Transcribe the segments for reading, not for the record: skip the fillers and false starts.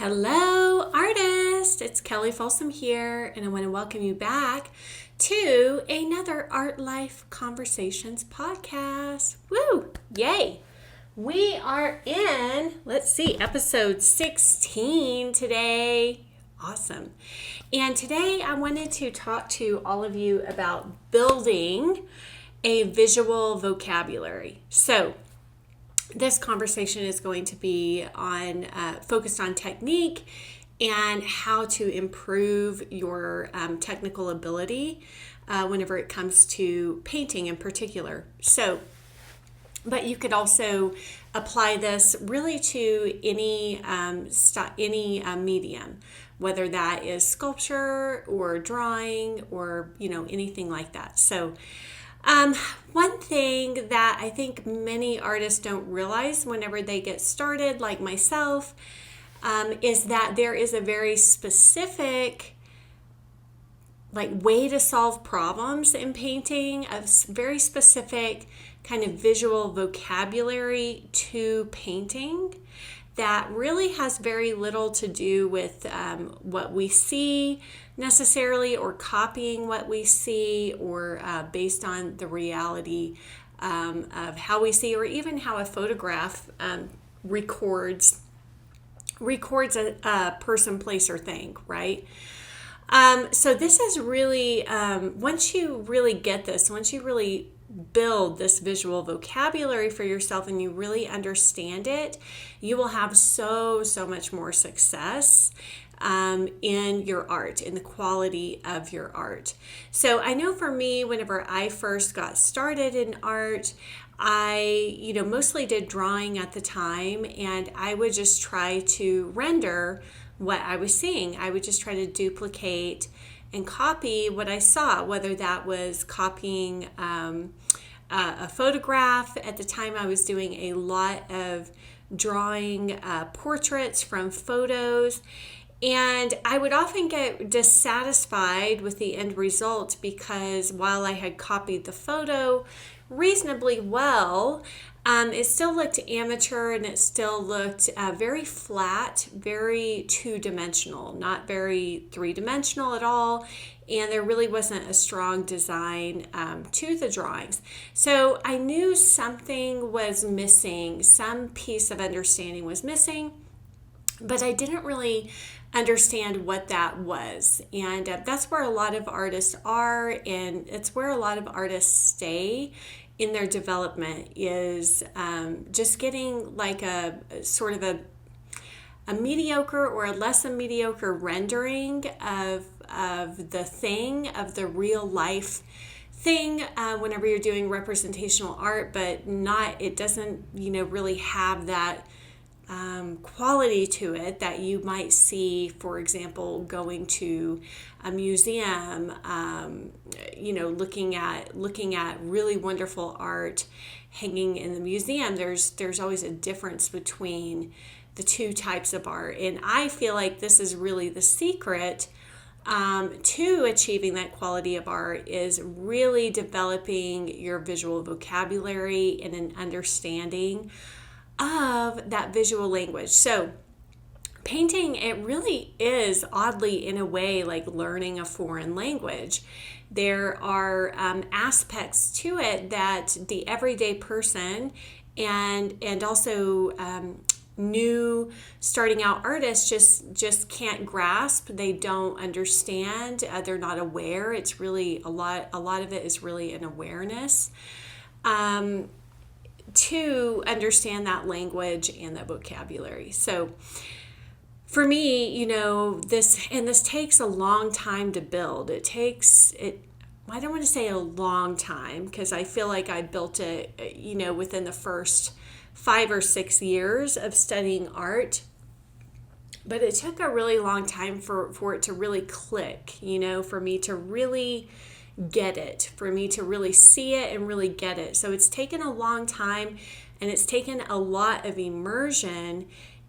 Hello, artist! It's Kelly Folsom here, and I want to welcome you back to another Art Life Conversations podcast. Woo! Yay! We are in, episode 16 today. Awesome. And today I wanted to talk to all of you about building a visual vocabulary. So, this conversation is going to be on focused on technique and how to improve your technical ability whenever it comes to painting in particular. But you could also apply this really to any medium, whether that is sculpture or drawing or anything like that. So. One thing that I think many artists don't realize whenever they get started, like myself, is that there is a very specific way to solve problems in painting, a very specific kind of visual vocabulary to painting that really has very little to do with what we see necessarily, or copying what we see, or based on the reality of how we see, or even how a photograph records a person, place, or thing, right? So this is really, once you really get this, once you really build this visual vocabulary for yourself and you really understand it, you will have so much more success in your art, in the quality of your art. So I know for me, whenever I first got started in art, I mostly did drawing at the time, and I would just try to render what I was seeing. I would just try to duplicate and copy what I saw, whether that was copying a photograph. At the time, I was doing a lot of drawing portraits from photos, and I would often get dissatisfied with the end result because while I had copied the photo reasonably well, it still looked amateur, and it still looked very flat, very two-dimensional, not very three-dimensional at all, and there really wasn't a strong design to the drawings. So I knew something was missing, some piece of understanding was missing, but I didn't really understand what that was. And that's where a lot of artists are, and it's where a lot of artists stay in their development, is just getting like a sort of a mediocre or a less than mediocre rendering of the thing, of the real life thing, whenever you're doing representational art, but it doesn't really have that quality to it that you might see, for example, going to a museum, looking at really wonderful art hanging in the museum. There's always a difference between the two types of art, and I feel like this is really the secret to achieving that quality of art, is really developing your visual vocabulary and an understanding of that visual language. So painting, it really is, oddly in a way, like learning a foreign language. There are aspects to it that the everyday person and also new starting out artists just can't grasp. They don't understand. They're not aware. It's really a lot of it is really an awareness to understand that language and that vocabulary. So for me, this takes a long time to build. I don't want to say a long time, because I feel like I built it, within the first 5 or 6 years of studying art. But it took a really long time for it to really click, for me to really get it, for me to really see it and really get it. So it's taken a long time, and it's taken a lot of immersion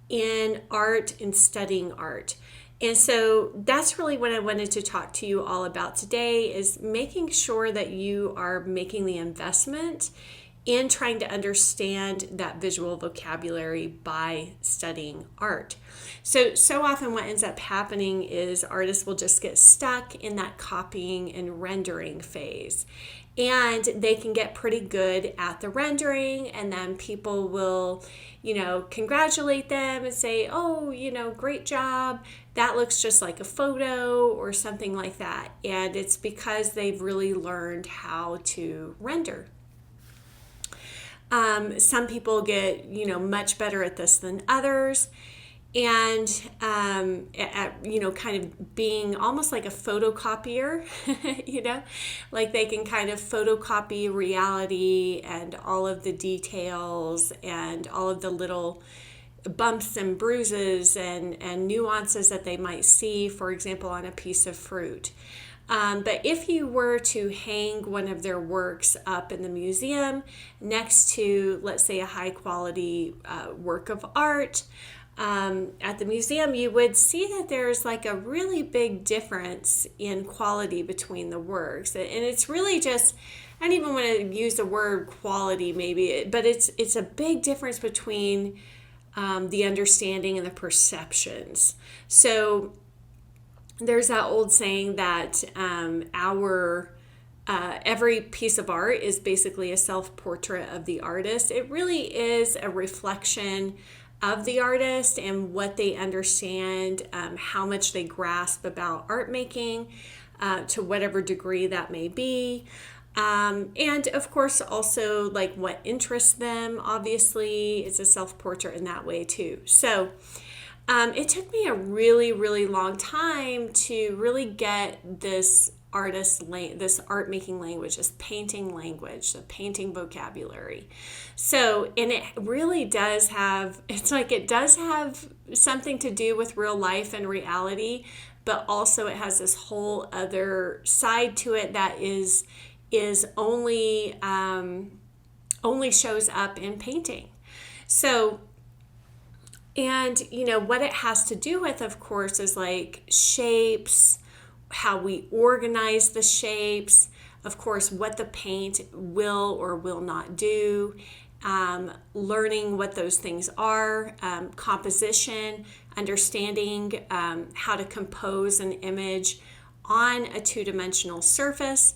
in art and studying art. And so that's really what I wanted to talk to you all about today, is making sure that you are making the investment in trying to understand that visual vocabulary by studying art. So often what ends up happening is artists will just get stuck in that copying and rendering phase. And they can get pretty good at the rendering, and then people will, congratulate them and say, oh, great job. That looks just like a photo or something like that. And it's because they've really learned how to render. Some people get, much better at this than others. And, kind of being almost like a photocopier, like they can kind of photocopy reality and all of the details and all of the little bumps and bruises and nuances that they might see, for example, on a piece of fruit. But if you were to hang one of their works up in the museum next to, let's say, a high quality work of art at the museum, you would see that there's like a really big difference in quality between the works. And it's really just, I don't even want to use the word quality maybe, but it's a big difference between the understanding and the perceptions. So there's that old saying that every piece of art is basically a self-portrait of the artist. It really is a reflection of the artist and what they understand, how much they grasp about art making, to whatever degree that may be. And of course, also like what interests them. Obviously, it's a self-portrait in that way too. So it took me a really, really long time to really get this this art making language, this painting language, the painting vocabulary. So, and it really does have, it does have something to do with real life and reality, but also it has this whole other side to it that is only shows up in painting. So, and what it has to do with, of course, is like shapes, how we organize the shapes, of course, what the paint will or will not do, learning what those things are, composition, understanding how to compose an image on a two-dimensional surface.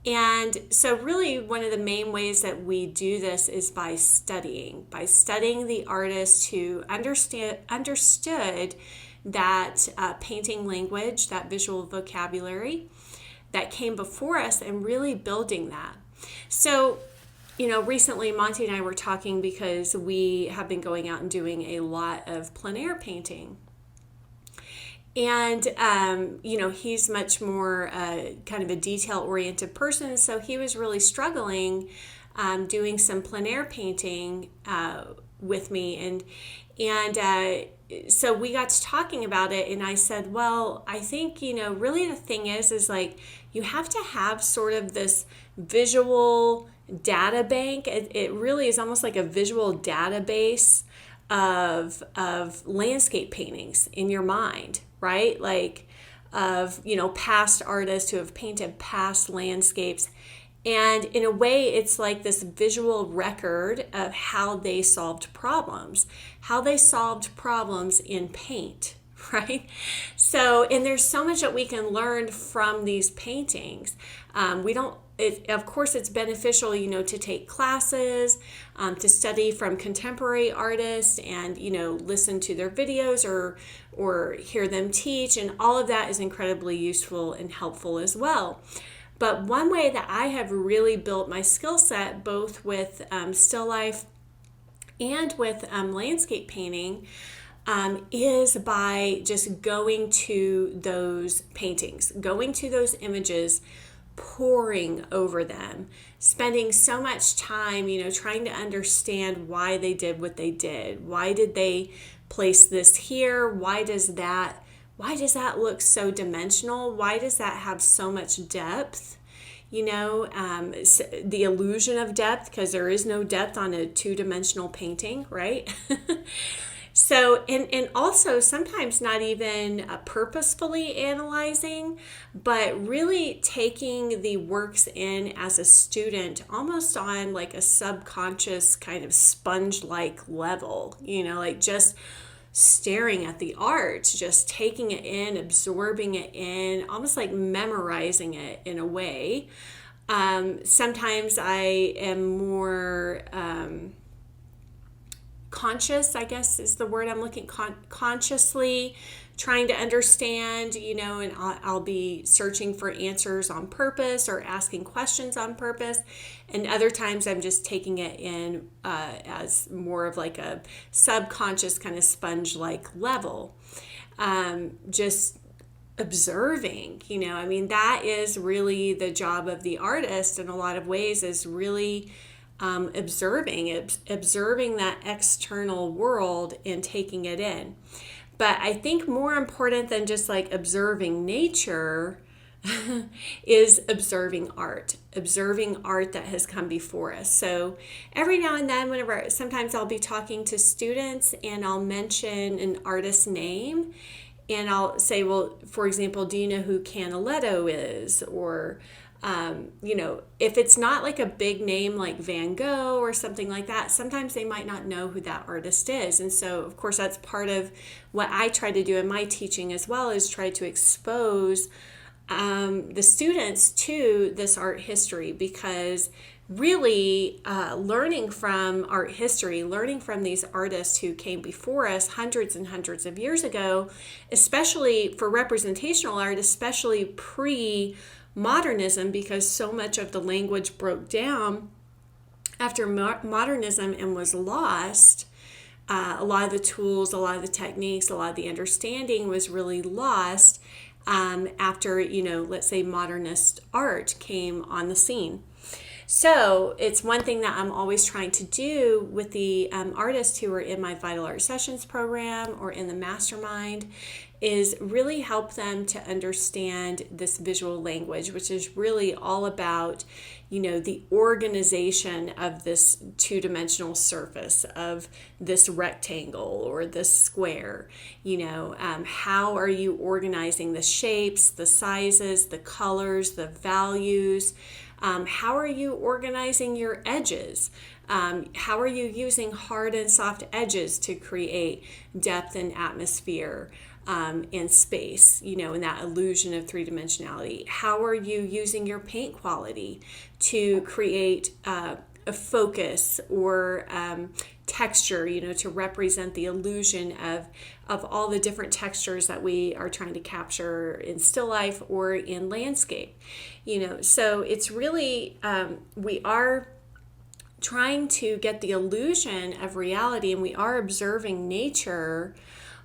And so really one of the main ways that we do this is by studying the artist who understood that painting language, that visual vocabulary that came before us, and really building that. So, recently Monty and I were talking because we have been going out and doing a lot of plein air painting. And, he's much more kind of a detail-oriented person, so he was really struggling doing some plein air painting with me. And so we got to talking about it, and I said, well, I think, really the thing is like you have to have sort of this visual data bank. It really is almost like a visual database of landscape paintings in your mind, right? Like of, past artists who have painted past landscapes. And in a way, it's like this visual record of how they solved problems in paint, right? So, and there's so much that we can learn from these paintings. Of course, it's beneficial, to take classes, to study from contemporary artists and, listen to their videos or hear them teach. And all of that is incredibly useful and helpful as well. But one way that I have really built my skill set, both with still life and with landscape painting, is by just going to those paintings, going to those images, poring over them, spending so much time, trying to understand why they did what they did. Why did they place this here? Why does that look so dimensional? Why does that have so much depth? The illusion of depth, because there is no depth on a two-dimensional painting, right? So, and also sometimes not even purposefully analyzing, but really taking the works in as a student, almost on like a subconscious kind of sponge-like level, like just staring at the art, just taking it in, absorbing it in, almost like memorizing it in a way. Sometimes I am more conscious, I guess is the word I'm looking, consciously trying to understand, and I'll be searching for answers on purpose or asking questions on purpose. And other times I'm just taking it in as more of like a subconscious kind of sponge-like level. Just observing, that is really the job of the artist in a lot of ways, is really observing that external world and taking it in. But I think more important than just like observing nature is observing art that has come before us. So every now and then, sometimes I'll be talking to students and I'll mention an artist's name, and I'll say, well, for example, do you know who Canaletto is? Or if it's not like a big name like Van Gogh or something like that, sometimes they might not know who that artist is. And so, of course, that's part of what I try to do in my teaching as well, is try to expose the students to this art history, because really learning from art history, learning from these artists who came before us hundreds and hundreds of years ago, especially for representational art, especially pre-modernism, because so much of the language broke down after modernism and was lost. A lot of the tools, a lot of the techniques, a lot of the understanding was really lost after, let's say modernist art came on the scene. So it's one thing that I'm always trying to do with the artists who are in my Vital Art Sessions program or in the mastermind, is really help them to understand this visual language, which is really all about, the organization of this two-dimensional surface, of this rectangle or this square. How are you organizing the shapes, the sizes, the colors, the values? How are you organizing your edges? How are you using hard and soft edges to create depth and atmosphere and space, and that illusion of three-dimensionality? How are you using your paint quality to create a focus or texture, to represent the illusion of all the different textures that we are trying to capture in still life or in landscape. So it's really, we are trying to get the illusion of reality, and we are observing nature,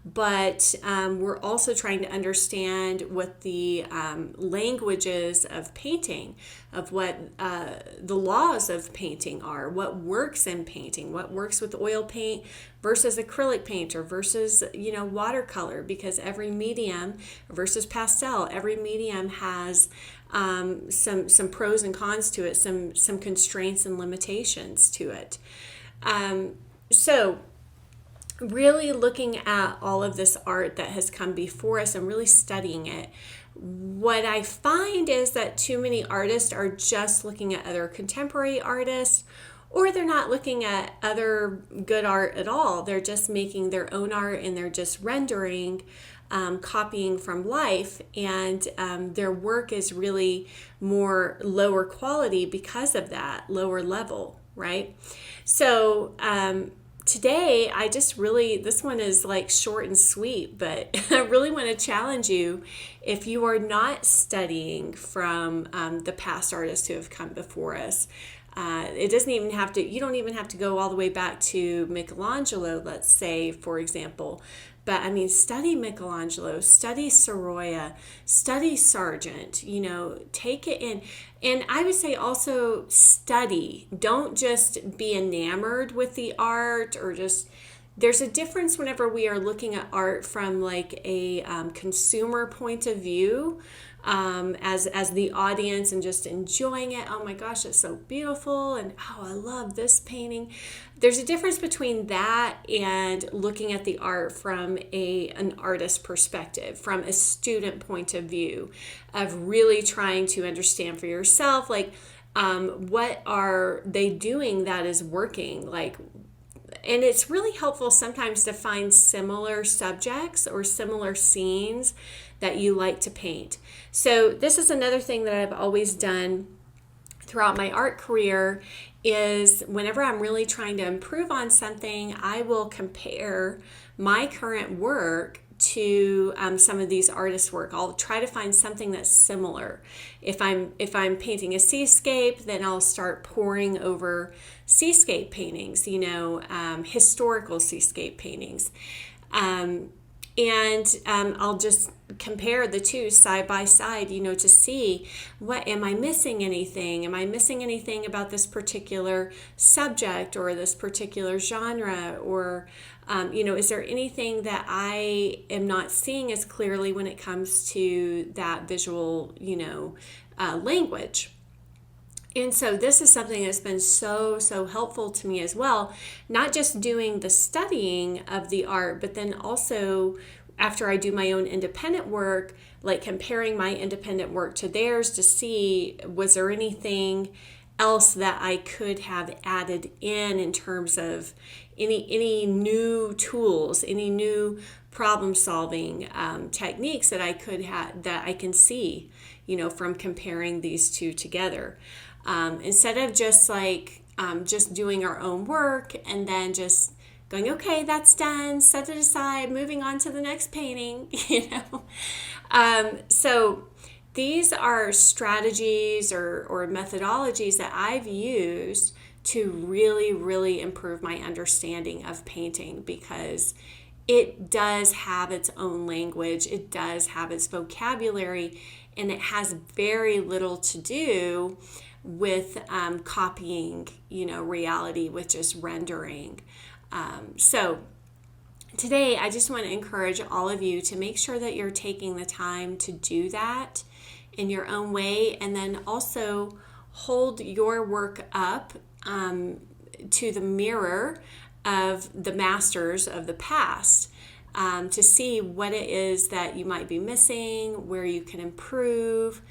but we're also trying to understand what the languages of painting, of what the laws of painting are, what works in painting, what works with oil paint versus acrylic paint, or versus watercolor, because every medium, versus pastel, every medium has some pros and cons to it, some constraints and limitations to it. So really looking at all of this art that has come before us and really studying it, what I find is that too many artists are just looking at other contemporary artists, or they're not looking at other good art at all. They're just making their own art, and they're just rendering, copying from life, and their work is really more lower quality because of that, lower level, right? So today, I just really, this one is like short and sweet, but I really want to challenge you, if you are not studying from the past artists who have come before us. It doesn't even have to, you don't even have to go all the way back to Michelangelo, let's say, for example. But I mean, study Michelangelo, study Sorolla, study Sargent, take it in. And I would say also study. Don't just be enamored with the art, or just, there's a difference whenever we are looking at art from like a consumer point of view, as the audience and just enjoying it. Oh my gosh, it's so beautiful, and oh, I love this painting. There's a difference between that and looking at the art from an artist perspective, from a student point of view, of really trying to understand for yourself, like, what are they doing that is working? Like, and it's really helpful sometimes to find similar subjects or similar scenes that you like to paint. So this is another thing that I've always done throughout my art career, is whenever I'm really trying to improve on something, I will compare my current work to some of these artists' work. I'll try to find something that's similar. If I'm painting a seascape, then I'll start poring over seascape paintings, historical seascape paintings. And I'll just compare the two side by side, to see, what am I missing anything? Am I missing anything about this particular subject or this particular genre? Or, is there anything that I am not seeing as clearly when it comes to that visual, language? And so this is something that's been so, so helpful to me as well, not just doing the studying of the art, but then also after I do my own independent work, like comparing my independent work to theirs to see, was there anything else that I could have added in terms of any new tools, any new problem solving techniques that I could have, that I can see, from comparing these two together. Instead of just just doing our own work and then just going, okay, that's done, set it aside, moving on to the next painting, So these are strategies or methodologies that I've used to really, really improve my understanding of painting, because it does have its own language, it does have its vocabulary, and it has very little to do with copying, reality, with just rendering. So today, I just want to encourage all of you to make sure that you're taking the time to do that in your own way, and then also hold your work up to the mirror of the masters of the past, to see what it is that you might be missing, where you can improve.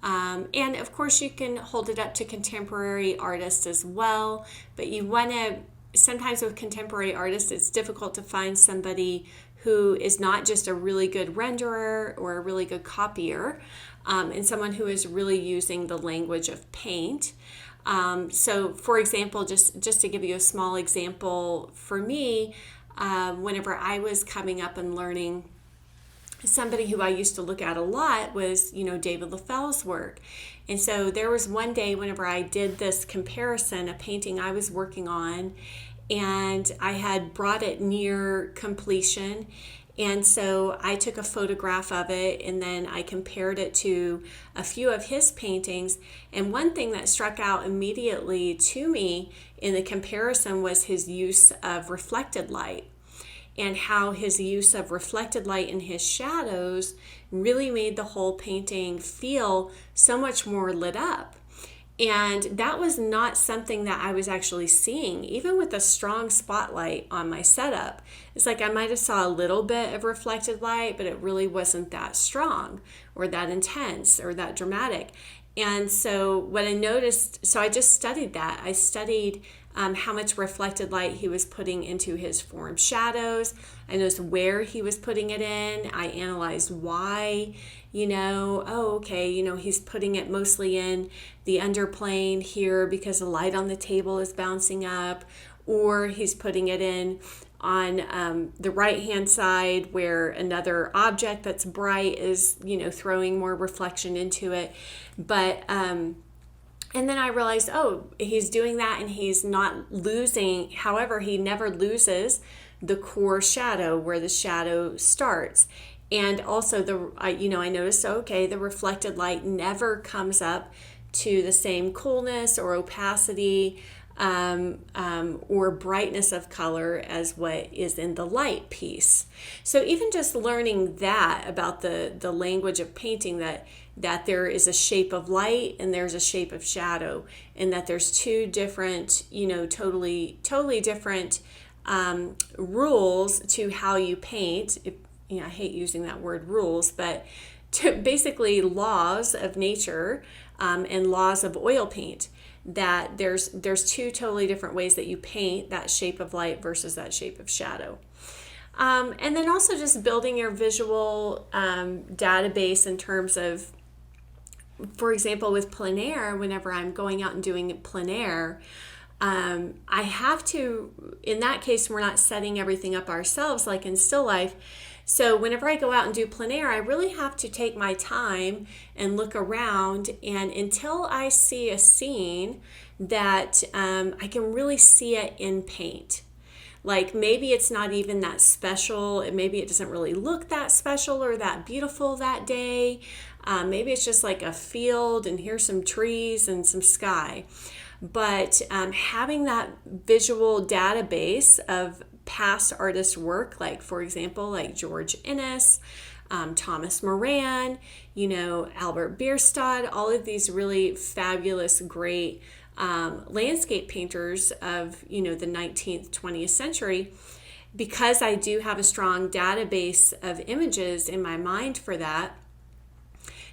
And of course, you can hold it up to contemporary artists as well, but you want to, sometimes with contemporary artists, it's difficult to find somebody who is not just a really good renderer or a really good copier, and someone who is really using the language of paint. So for example, just to give you a small example, for me, whenever I was coming up and learning, somebody who I used to look at a lot was, David Laffelle's work. And so there was one day whenever I did this comparison, a painting I was working on, and I had brought it near completion. And so I took a photograph of it, and then I compared it to a few of his paintings. And one thing that struck out immediately to me in the comparison was his use of reflected light, and how his use of reflected light in his shadows really made the whole painting feel so much more lit up. And that was not something that I was actually seeing, even with a strong spotlight on my setup. It's like I might have saw a little bit of reflected light, but it really wasn't that strong or that intense or that dramatic. And so what I noticed, so I just studied that. I studied how much reflected light he was putting into his form shadows. I noticed where he was putting it in. I analyzed why, he's putting it mostly in the underplane here because the light on the table is bouncing up, or he's putting it in on the right-hand side where another object that's bright is, throwing more reflection into it. But and then I realized, he's doing that and he's not losing. However, he never loses the core shadow where the shadow starts. And also I noticed, the reflected light never comes up to the same coolness or opacity or brightness of color as what is in the light piece. So even just learning that about the language of painting, that that there is a shape of light and there's a shape of shadow, and that there's two different, totally different rules to how you paint. I hate using that word rules, but basically laws of nature and laws of oil paint. That there's two totally different ways that you paint that shape of light versus that shape of shadow. And then also just building your visual database in terms of, for example, with plein air, whenever I'm going out and doing plein air, I have to, in that case, we're not setting everything up ourselves like in still life. So whenever I go out and do plein air, I really have to take my time and look around, and until I see a scene that I can really see it in paint. Like maybe it's not even that special, maybe it doesn't really look that special or that beautiful that day. Maybe it's just like a field and here's some trees and some sky. But having that visual database of past artist work, like for example, like George Inness, Thomas Moran, Albert Bierstadt, all of these really fabulous, great landscape painters of, the 19th, 20th century. Because I do have a strong database of images in my mind for that,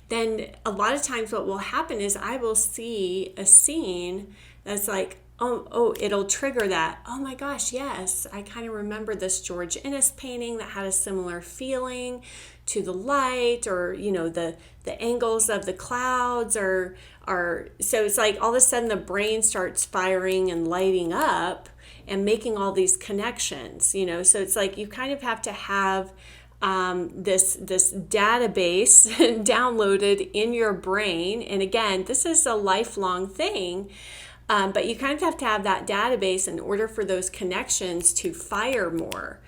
then a lot of times what will happen is I will see a scene that's like, oh, it'll trigger that. Oh my gosh, yes, I kind of remember this George Inness painting that had a similar feeling to the light, or the angles of the clouds, or so it's like all of a sudden the brain starts firing and lighting up and making all these connections. So it's like you kind of have to have this database downloaded in your brain. And again, this is a lifelong thing. But you kind of have to have that database in order for those connections to fire more.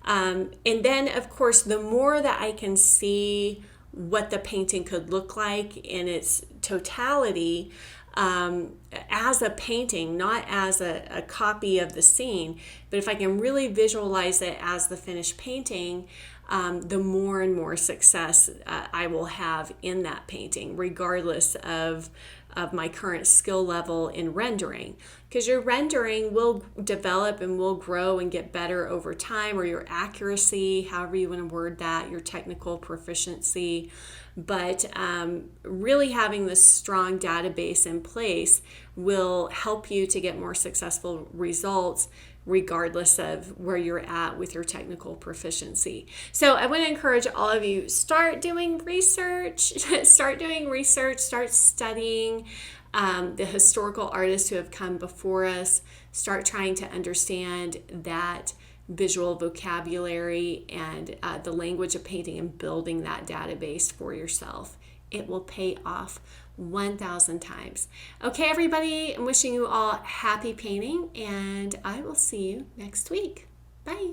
And then, of course, the more that I can see what the painting could look like in its totality, as a painting, not as a copy of the scene, but if I can really visualize it as the finished painting, the more and more success I will have in that painting, regardless of my current skill level in rendering. Because your rendering will develop and will grow and get better over time, or your accuracy, however you want to word that, your technical proficiency. But really having this strong database in place will help you to get more successful results regardless of where you're at with your technical proficiency. So I want to encourage all of you, start doing research, start studying the historical artists who have come before us, start trying to understand that visual vocabulary and the language of painting, and building that database for yourself. It will pay off 1,000 times. Okay, everybody, I'm wishing you all happy painting, and I will see you next week. Bye.